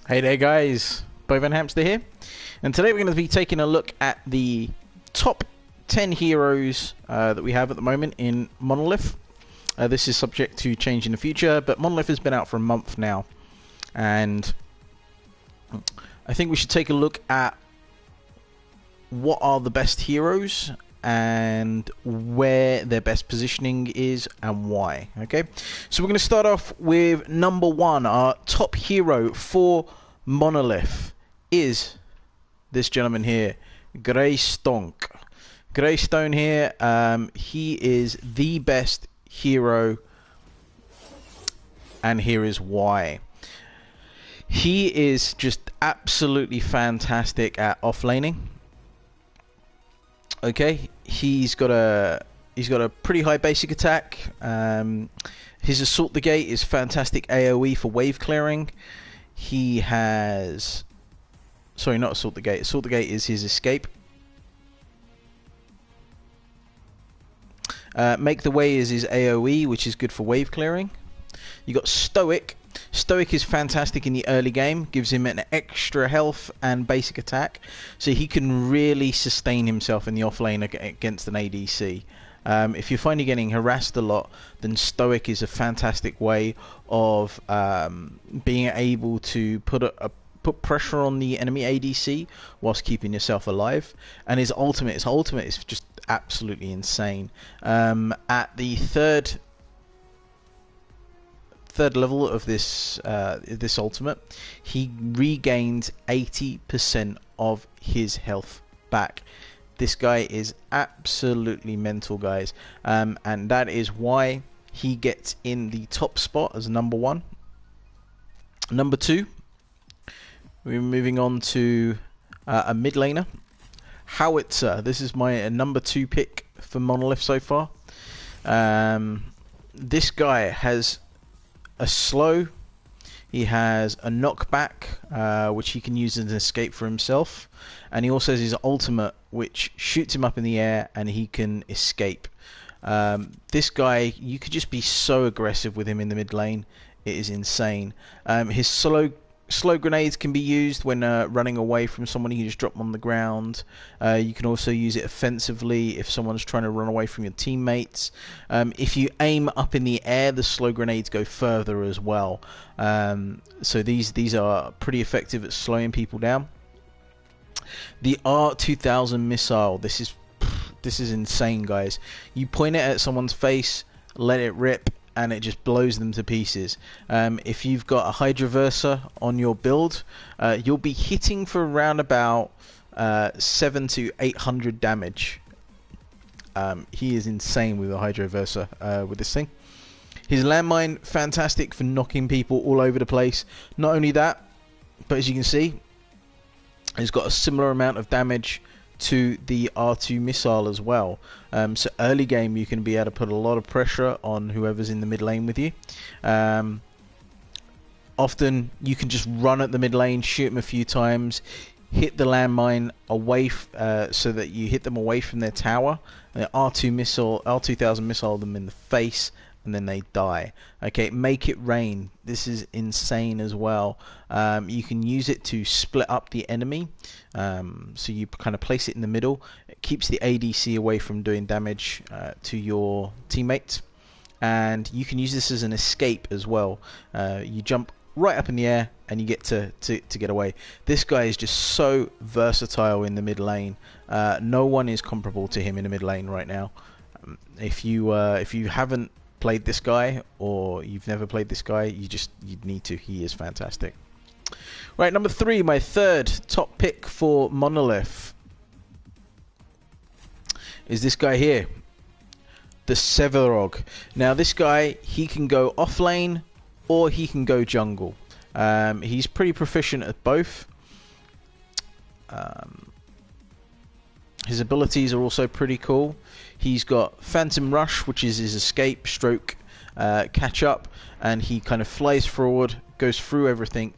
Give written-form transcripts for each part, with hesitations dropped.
Hey there guys, Bovan Hamster here, and today we're going to be taking a look at the top 10 heroes that we have at the moment in Monolith. This is subject to change in the future, but Monolith has been out for a month now, and I think we should take a look at what are the best heroes and where their best positioning is and why. Okay, so we're going to start off with number one. Our top hero for Monolith is this gentleman here, Greystone. Greystone here, he is the best hero, and here is why. He is just absolutely fantastic at offlaning. Okay, he's got a pretty high basic attack. His Assault the Gate is fantastic AoE for wave clearing. He has, sorry, not Assault the Gate. Assault the Gate is his escape. Make the Way is his AoE, which is good for wave clearing. You got Stoic. Stoic is fantastic in the early game, gives him an extra health and basic attack, so he can really sustain himself in the offlane against an ADC. If you find you're getting harassed a lot, then Stoic is a fantastic way of being able to put pressure on the enemy ADC whilst keeping yourself alive. And his ultimate is just absolutely insane. At the third level of this ultimate, he regains 80% of his health back. This guy is absolutely mental, guys, and that is why he gets in the top spot as number one. Number two, we're moving on to a mid laner, Howitzer. This is my number two pick for Monolith so far. This guy has a slow, he has a knockback, which he can use as an escape for himself, and he also has his ultimate, which shoots him up in the air and he can escape. This guy, you could just be so aggressive with him in the mid lane. It is insane. His slow grenades can be used when running away from someone. You can just drop them on the ground. You can also use it offensively if someone's trying to run away from your teammates. If you aim up in the air, the slow grenades go further as well. So these are pretty effective at slowing people down. The R2000 missile. This is insane, guys. You point it at someone's face, let it rip, and it just blows them to pieces. If you've got a Hydroverser on your build, you'll be hitting for around about 700 to 800 damage. He is insane with a Hydroverser with this thing. His landmine, fantastic for knocking people all over the place. Not only that, but as you can see, he's got a similar amount of damage to the R2 missile as well. So early game you can be able to put a lot of pressure on whoever's in the mid lane with you. Often you can just run at the mid lane, shoot them a few times, hit the landmine away so that you hit them away from their tower. The R2000 missile them in the face, and then they die. Okay, make it rain. This is insane as well. You can use it to split up the enemy. So you kind of place it in the middle. It keeps the ADC away from doing damage to your teammates. And you can use this as an escape as well. You jump right up in the air and you get to get away. This guy is just so versatile in the mid lane. No one is comparable to him in the mid lane right now. If you haven't played this guy, or you've never played this guy, you'd need to. He is fantastic. Right, number three, my third top pick for Monolith is this guy here, the Severog. Now this guy, he can go off lane or he can go jungle. He's pretty proficient at both. His abilities are also pretty cool. He's got Phantom Rush, which is his escape stroke catch up, and he kind of flies forward, goes through everything,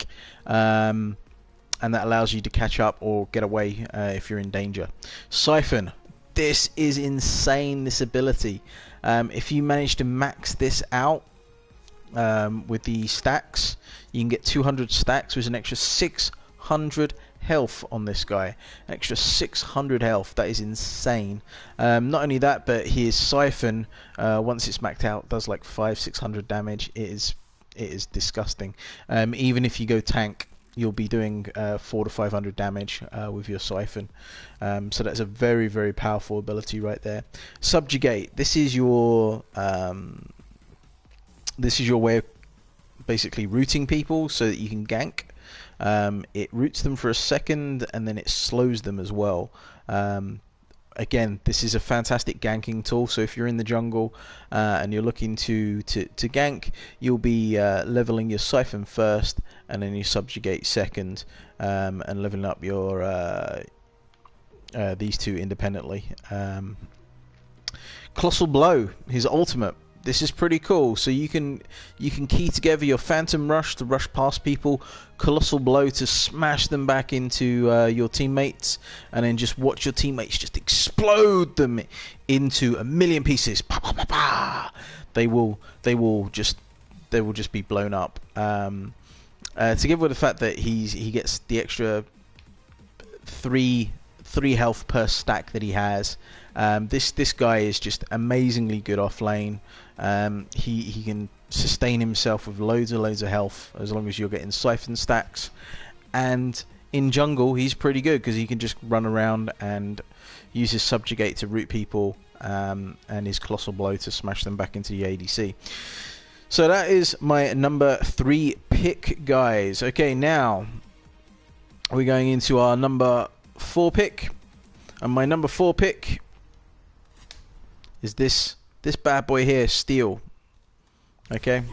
and that allows you to catch up or get away if you're in danger. Siphon. This is insane, this ability. If you manage to max this out, with the stacks. You can get 200 stacks with an extra 600 health on this guy. An extra 600 health. That is insane. Not only that, but his siphon, once it's maxed out, does like 500-600 damage. It is disgusting. Even if you go tank, you'll be doing 400 to 500 damage with your siphon. So that's a very, very powerful ability right there. Subjugate. This is your way of basically rooting people so that you can gank. It roots them for a second and then it slows them as well. Again, this is a fantastic ganking tool. So if you're in the jungle and you're looking to gank, you'll be leveling your siphon first, and then you subjugate second, and leveling up your these two independently. Colossal Blow, his ultimate. This is pretty cool. So you can key together your Phantom Rush to rush past people, Colossal Blow to smash them back into your teammates, and then just watch your teammates just explode them into a million pieces. Pa, pa, pa, pa. They will just be blown up. Together with the fact that he gets the extra three health per stack that he has. This guy is just amazingly good off lane. He can sustain himself with loads of health as long as you're getting siphon stacks, and in jungle he's pretty good because he can just run around and use his subjugate to root people, and his Colossal Blow to smash them back into the ADC. So that is my number 3 pick, guys. Okay, now we're going into our number 4 pick, and my number 4 pick is this bad boy here, Steel. Okay,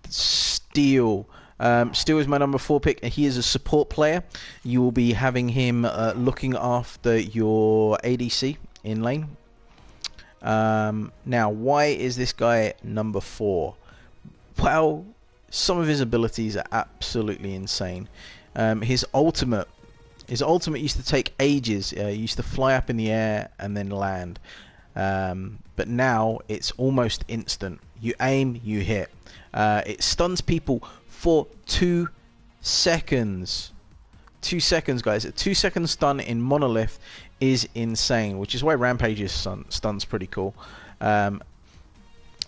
Steel. Steel is my number 4 pick, and he is a support player. You will be having him looking after your ADC in lane. Now, why is this guy number 4? Well, some of his abilities are absolutely insane. His ultimate used to take ages. He used to fly up in the air and then land. But now it's almost instant. You aim, you hit. It stuns people for 2 seconds. 2 seconds, guys. A 2-second stun in Monolith is insane, which is why Rampage's stun's pretty cool. And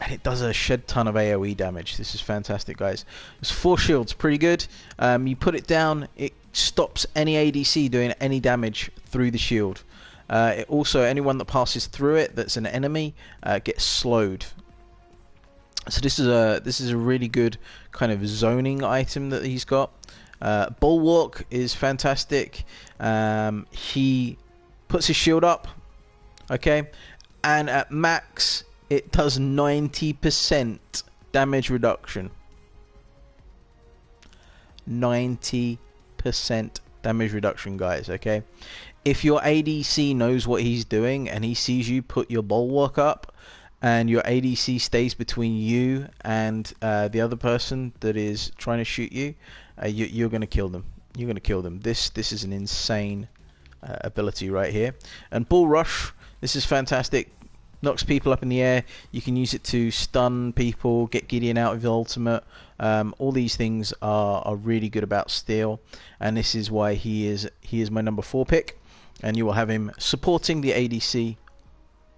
it does a shed ton of AoE damage. This is fantastic, guys. There's 4 shields, pretty good. You put it down, it stops any ADC doing any damage through the shield. It also, anyone that passes through it that's an enemy gets slowed. So this is a really good kind of zoning item that he's got. Bulwark is fantastic. He puts his shield up, okay, and at max it does 90% damage reduction. 90% damage reduction, guys. Okay, if your ADC knows what he's doing and he sees you put your bulwark up, and your ADC stays between you and the other person that is trying to shoot you, you're going to kill them. You're going to kill them. This is an insane ability right here. And Bull Rush, this is fantastic. Knocks people up in the air. You can use it to stun people, get Gideon out of the ultimate. All these things are really good about Steel, and this is why he is my number 4 pick. And you will have him supporting the ADC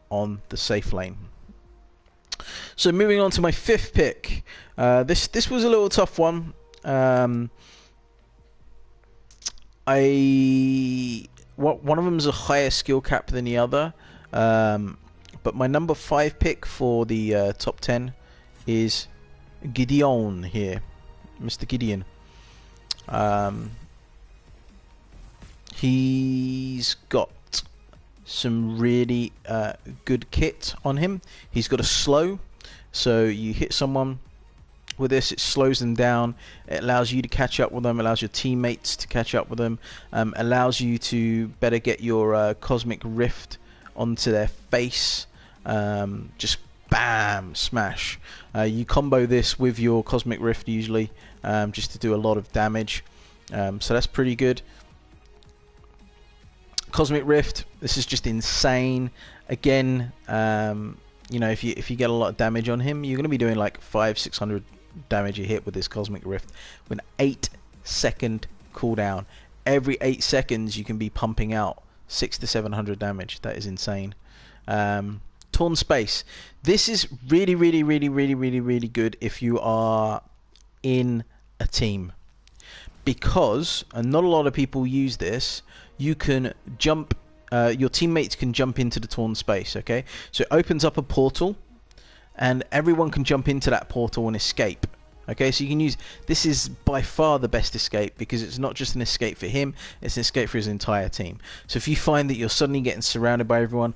on the safe lane. So moving on to my 5th pick. This was a little tough one. One of them is a higher skill cap than the other. But my number 5 pick for the top 10 is Gideon here, Mr. Gideon. He's got some really good kit on him. He's got a slow, so you hit someone with this, it slows them down. It allows you to catch up with them, allows your teammates to catch up with them, allows you to better get your Cosmic Rift onto their face. Just bam, smash. You combo this with your Cosmic Rift usually, just to do a lot of damage. So that's pretty good. Cosmic Rift, this is just insane. Again, you know, if you get a lot of damage on him, you're going to be doing like 500-600 damage a hit with this Cosmic Rift with an 8-second cooldown. Every 8 seconds you can be pumping out 600 to 700 damage. That is insane. Torn Space. This is really good if you are in a team, because, and not a lot of people use this, you can jump, your teammates can jump into the Torn Space, okay? So it opens up a portal, and everyone can jump into that portal and escape. Okay, so you can use, this is by far the best escape, because it's not just an escape for him, it's an escape for his entire team. So if you find that you're suddenly getting surrounded by everyone,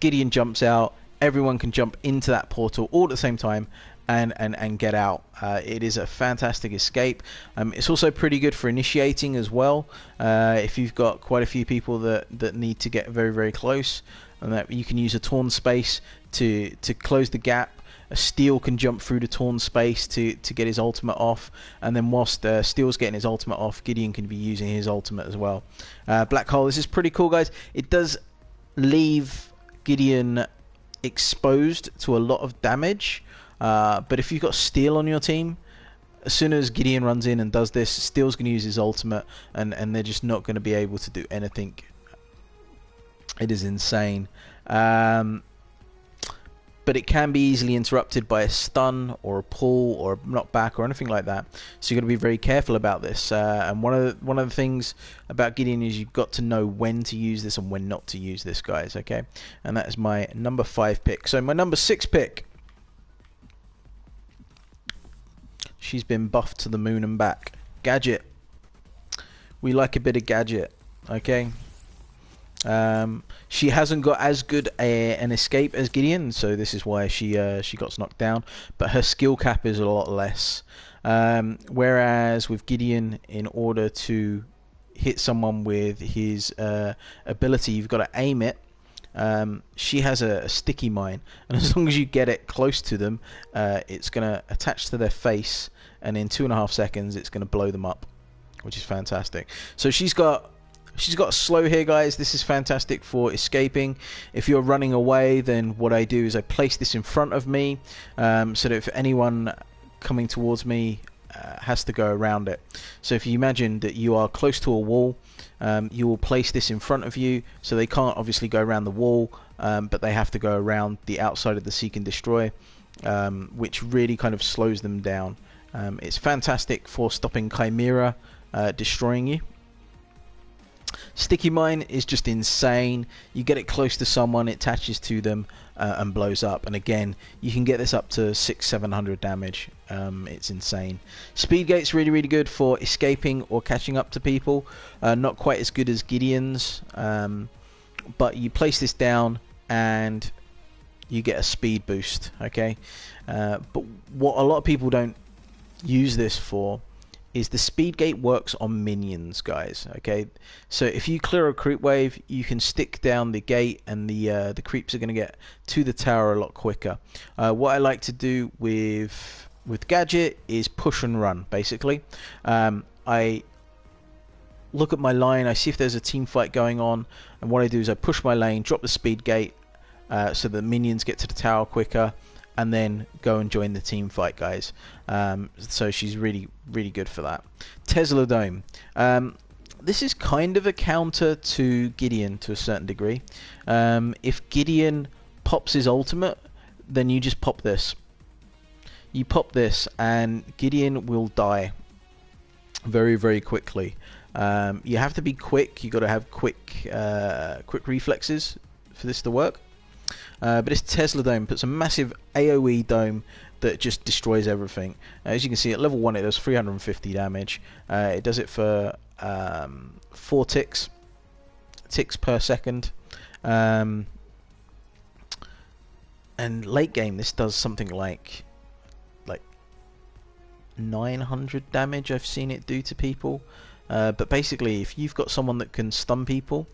Gideon jumps out, everyone can jump into that portal all at the same time and get out. It is a fantastic escape. It's also pretty good for initiating as well, if you've got quite a few people that need to get very close, and that you can use a Torn Space to close the gap. A Steel can jump through the Torn Space to get his ultimate off, and then whilst Steel's getting his ultimate off, Gideon can be using his ultimate as well. Black Hole, this is pretty cool, guys. It does leave Gideon exposed to a lot of damage, but if you've got Steel on your team, as soon as Gideon runs in and does this, Steel's going to use his ultimate, and they're just not going to be able to do anything. It is insane. But it can be easily interrupted by a stun or a pull or a knockback or anything like that. So you've got to be very careful about this. And one of the things about Gideon is you've got to know when to use this and when not to use this, guys. Okay, and that is my number 5 pick. So my number 6 pick, she's been buffed to the moon and back. Gadget. We like a bit of Gadget. Okay. She hasn't got as good an escape as Gideon, so this is why she got knocked down, but her skill cap is a lot less. Whereas with Gideon, in order to hit someone with his ability, you've got to aim it. She has a sticky mine, and as long as you get it close to them, it's going to attach to their face, and in 2.5 seconds it's going to blow them up, which is fantastic. So she's got a slow here, guys. This is fantastic for escaping. If you're running away, then what I do is I place this in front of me, so that if anyone coming towards me has to go around it. So if you imagine that you are close to a wall, you will place this in front of you, so they can't obviously go around the wall, but they have to go around the outside of the Seek and Destroy, which really kind of slows them down. It's fantastic for stopping Chimera destroying you. Sticky Mine is just insane. You get it close to someone, it attaches to them and blows up. And again, you can get this up to 600-700 damage. It's insane. Speed Gate's really good for escaping or catching up to people. Not quite as good as Gideon's, but you place this down and you get a speed boost. Okay, but what a lot of people don't use this for is the Speed Gate works on minions, guys. Okay, so if you clear a creep wave, you can stick down the gate, and the creeps are going to get to the tower a lot quicker. What I like to do with Gadget is push and run. Basically, I look at my line, I see if there's a team fight going on, and what I do is I push my lane, drop the Speed Gate, so the minions get to the tower quicker, and then go and join the team fight, guys. So she's really good for that. Tesla Dome. This is kind of a counter to Gideon to a certain degree. If Gideon pops his ultimate, then you just pop this. You pop this, and Gideon will die very quickly. You have to be quick. You got to have quick reflexes for this to work. But this Tesla Dome puts a massive AoE dome that just destroys everything. As you can see, at level 1 it does 350 damage. It does it for 4 ticks per second. And late game this does something like 900 damage I've seen it do to people. But basically, if you've got someone that can stun people,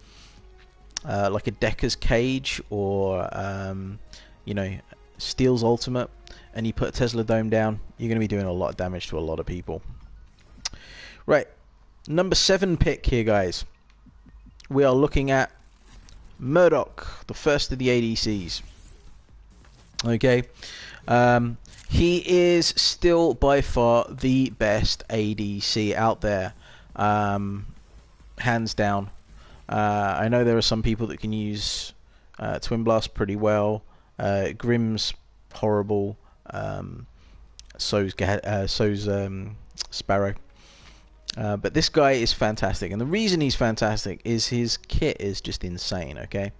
like a Decker's Cage or Steel's ultimate, and you put a Tesla Dome down, you're going to be doing a lot of damage to a lot of people. Right, number 7 pick here, guys. We are looking at Murdoch, the first of the ADCs. Okay, he is still by far the best ADC out there, hands down. I know there are some people that can use Twin Blast pretty well. Grimm's horrible. So's Sparrow. But this guy is fantastic, and the reason he's fantastic is his kit is just insane. Okay,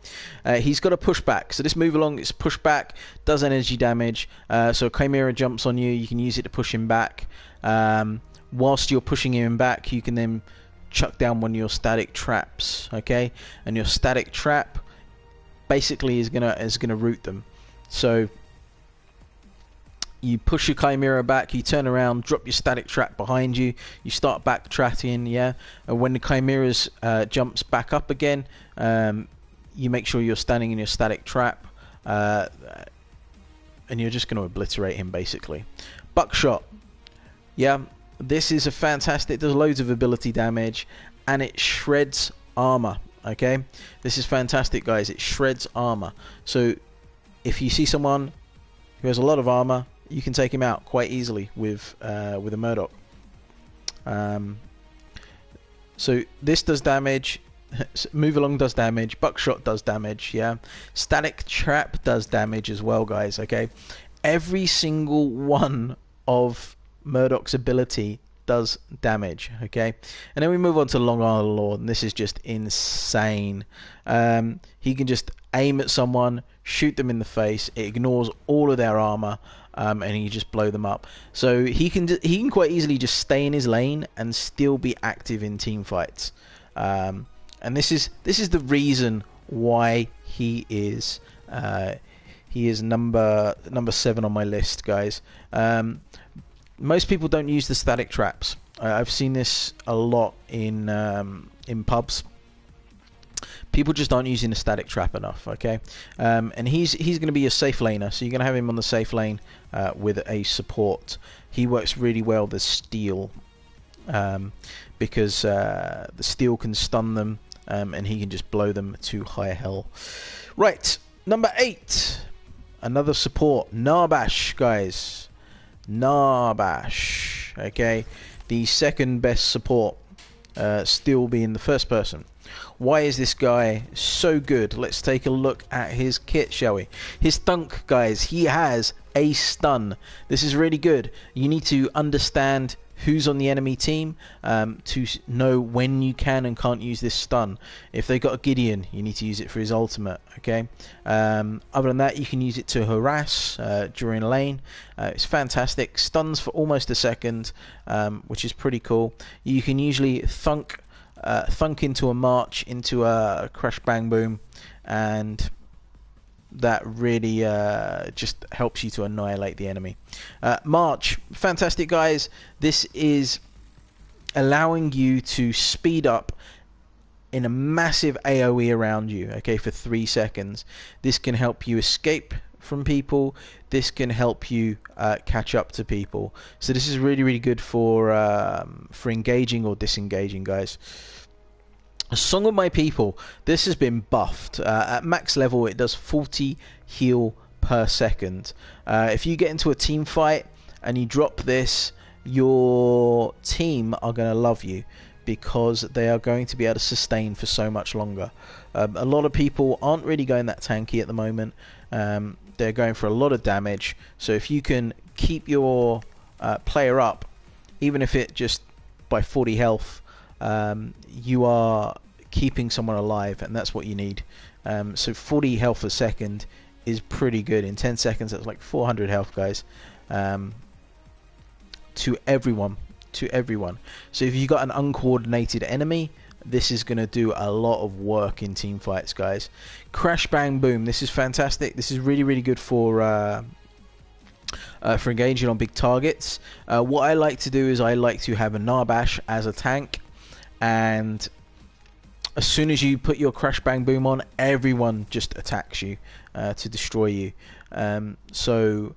he's got a pushback, so this move along, it's pushback, does energy damage. So Chimera jumps on you, you can use it to push him back. Whilst you're pushing him back, you can then chuck down one of your static traps. Okay, and your static trap basically is gonna root them. So you push your Chimera back, you turn around, drop your static trap behind you, you start backtracking, yeah? And when the Chimera's jumps back up again, you make sure you're standing in your static trap, and you're just going to obliterate him, basically. Buckshot. Yeah, this is a fantastic, does loads of ability damage, and it shreds armor, okay? This is fantastic, guys. It shreds armor. So if you see someone who has a lot of armor, you can take him out quite easily with a Murdoch. So this does damage. Move along does damage. Buckshot does damage. Yeah. Static trap does damage as well, guys. Okay. Every single one of Murdoch's ability does damage. Okay. And then we move on to Long Arm Lord, and this is just insane. He can just aim at someone, shoot them in the face. It ignores all of their armor. And he just blow them up. So he can quite easily just stay in his lane and still be active in team fights. And this is the reason why he is number 7 on my list, guys. Most people don't use the static traps. I've seen this a lot in pubs. People just aren't using the static trap enough, okay? And he's going to be a safe laner, so you're going to have him on the safe lane with a support. He works really well with steel, because the steel can stun them, and he can just blow them to high hell. Right, number 8, another support, Narbash, guys. Narbash, okay? The second best support, still being the first person. Why is this guy so good? Let's take a look at his kit, shall we? His thunk, guys, he has a stun. This is really good. You need to understand who's on the enemy team to know when you can and can't use this stun. If they got a Gideon, you need to use it for his ultimate, okay? Other than that, you can use it to harass during a lane. It's fantastic. Stuns for almost a second, which is pretty cool. You can usually thunk into a march, into a crash bang boom, and that really just helps you to annihilate the enemy. March, fantastic, guys. This is allowing you to speed up in a massive AoE around you, okay, for 3 seconds. This can help you escape from people. This can help you catch up to people. So this is really, really good for engaging or disengaging, guys. Song of My People, this has been buffed. At max level, it does 40 heal per second. If you get into a team fight and you drop this, your team are going to love you, because they are going to be able to sustain for so much longer. A lot of people aren't really going that tanky at the moment. They're going for a lot of damage. So if you can keep your player up, even if it just by 40 health, you are keeping someone alive, and that's what you need. So 40 health a second is pretty good. In 10 seconds, that's like 400 health, guys. To everyone. So if you got an uncoordinated enemy, this is going to do a lot of work in team fights, guys. Crash Bang Boom, this is fantastic. This is really, really good for engaging on big targets. What I like to do is I like to have a Narbash as a tank, and as soon as you put your Crash Bang Boom on, everyone just attacks you to destroy you. So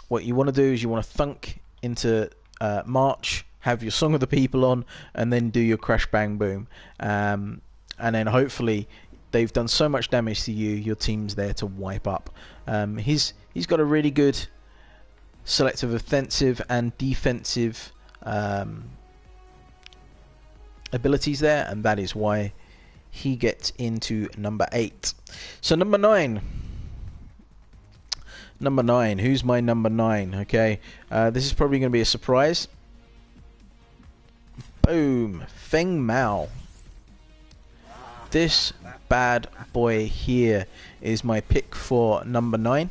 what you want to do is you want to thunk into March, have your Song of the People on, and then do your Crash Bang Boom, and then hopefully they've done so much damage to you, your team's there to wipe up. He's got a really good selective offensive and defensive abilities there, and that is why he gets into number 8. So number 9. Number 9. Who's my number 9? Okay, this is probably going to be a surprise. Boom. Feng Mao. This bad boy here is my pick for number 9.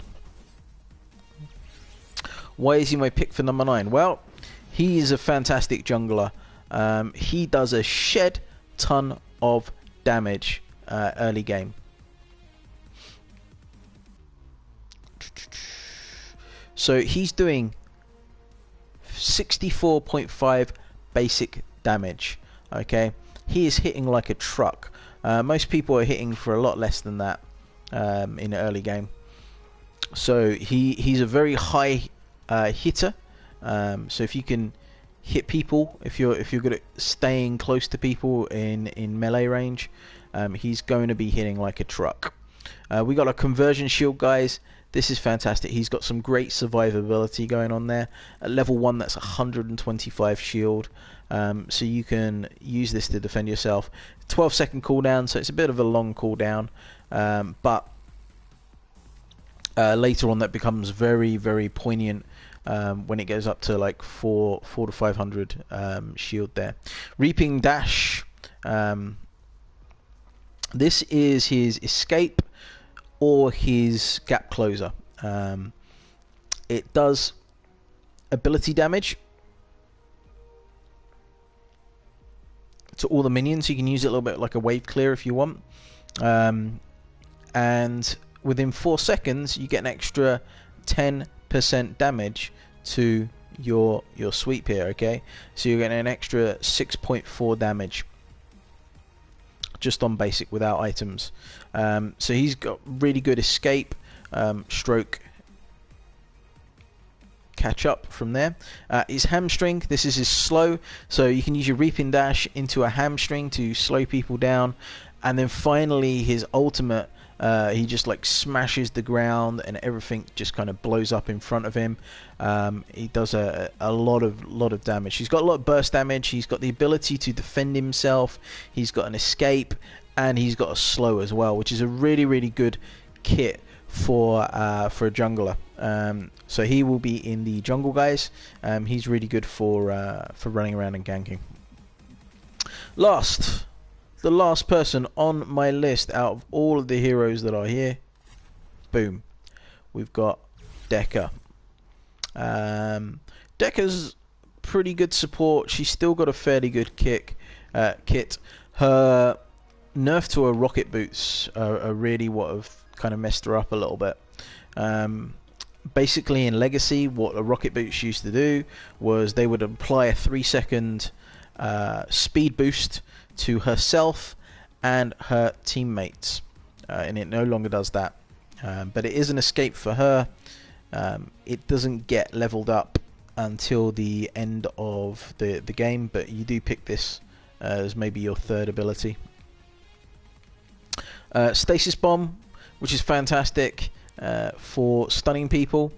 Why is he my pick for number 9? Well, he is a fantastic jungler. He does a shed ton of damage early game. So he's doing 64.5 basic damage. Okay, he is hitting like a truck. Most people are hitting for a lot less than that in the early game. So he's a very high hitter. So if you can hit people, if you're good at staying close to people in melee range, he's going to be hitting like a truck. We got a conversion shield, guys. This is fantastic. He's got some great survivability going on there. At level 1, that's 125 shield. So you can use this to defend yourself. 12-second cooldown, so it's a bit of a long cooldown. But later on, that becomes very, very poignant when it goes up to like 4 to 500 shield there. Reaping Dash. This is his escape or his gap closer. It does ability damage to all the minions. You can use it a little bit like a wave clear if you want. And within 4 seconds, you get an extra 10% damage to your sweep here. Okay, so you're getting an extra 6.4 damage just on basic without items. So he's got really good escape, stroke, catch up from there. His hamstring, this is his slow, so you can use your reaping dash into a hamstring to slow people down. And then finally his ultimate, he just like smashes the ground and everything just kind of blows up in front of him. He does a lot of damage. He's got a lot of burst damage. He's got the ability to defend himself. He's got an escape, and he's got a slow as well, which is a really good kit for a jungler. So he will be in the jungle, guys. He's really good for running around and ganking. The last person on my list out of all of the heroes that are here, boom, we've got Deca. Deca's pretty good support. She's still got a fairly good kit. Her nerf to her rocket boots are really what have kind of messed her up a little bit. Basically in Legacy, what the rocket boots used to do was they would apply a 3-second speed boost to herself and her teammates, and it no longer does that. But it is an escape for her. It doesn't get leveled up until the end of the game, but you do pick this as maybe your third ability. Stasis Bomb, which is fantastic for stunning people.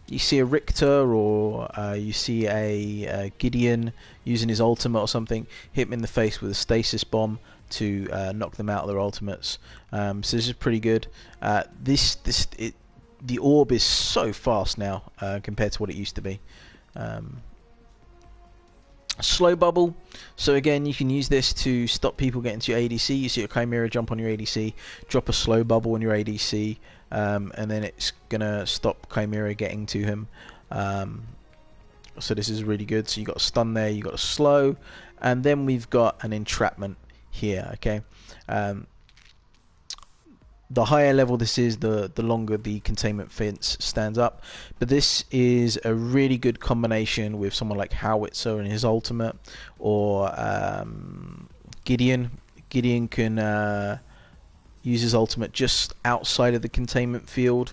You see a Richter or you see a Gideon using his ultimate or something, hit him in the face with a Stasis Bomb to knock them out of their ultimates. So this is pretty good. The orb is so fast now compared to what it used to be. Slow bubble, so again you can use this to stop people getting to your ADC. You see a Chimera jump on your ADC, drop a slow bubble on your ADC, and then it's gonna stop Chimera getting to him. So this is really good. So you got a stun there, you got a slow, and then we've got an entrapment here. Okay, the higher level this is, the longer the containment fence stands up. But this is a really good combination with someone like Howitzer and his ultimate, or Gideon. Gideon can use his ultimate just outside of the containment field,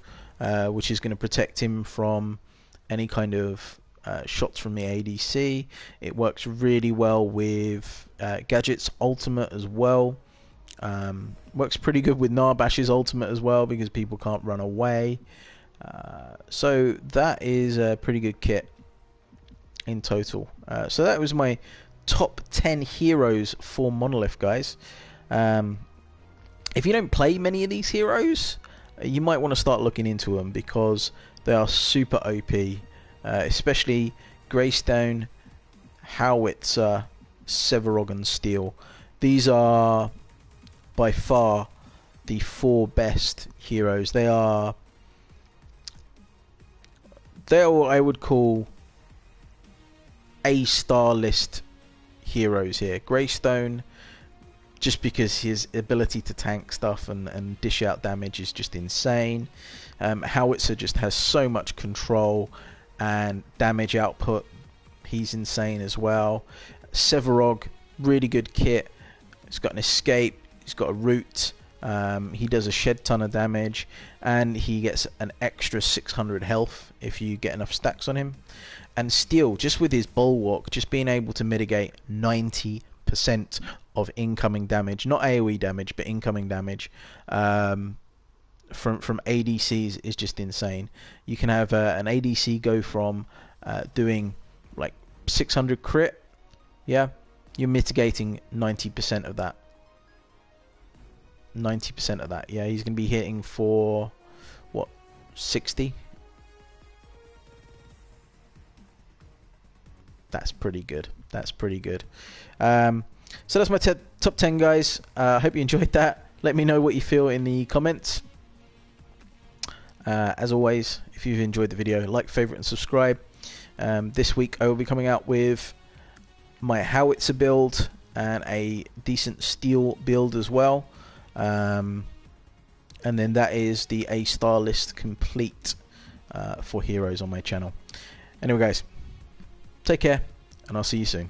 which is going to protect him from any kind of shots from the ADC. It works really well with Gadget's ultimate as well. Works pretty good with Narbash's ultimate as well, because people can't run away. So that is a pretty good kit in total. So that was my top 10 heroes for Monolith, guys. If you don't play many of these heroes, you might want to start looking into them, because they are super OP, especially Greystone, Howitzer, Severog and Steel. These are by far the 4 best heroes. They are what I would call A-star list heroes here. Greystone, just because his ability to tank stuff and dish out damage is just insane. Howitzer just has so much control and damage output. He's insane as well. Severog, really good kit. He's got an escape. He's got a root. He does a shed ton of damage, and he gets an extra 600 health if you get enough stacks on him. And Steel, just with his bulwark, just being able to mitigate 90% of incoming damage, not AoE damage, but incoming damage from ADCs is just insane. You can have an ADC go from doing like 600 crit, yeah, you're mitigating 90% of that. 90% of that, yeah. He's going to be hitting for what, 60? That's pretty good. That's pretty good. So that's my top 10, guys. I hope you enjoyed that. Let me know what you feel in the comments. As always, if you've enjoyed the video, like, favorite and subscribe. This week I will be coming out with my Howitzer build and a decent Steel build as well. And then that is the A-star list complete for heroes on my channel. Anyway, guys, take care, and I'll see you soon.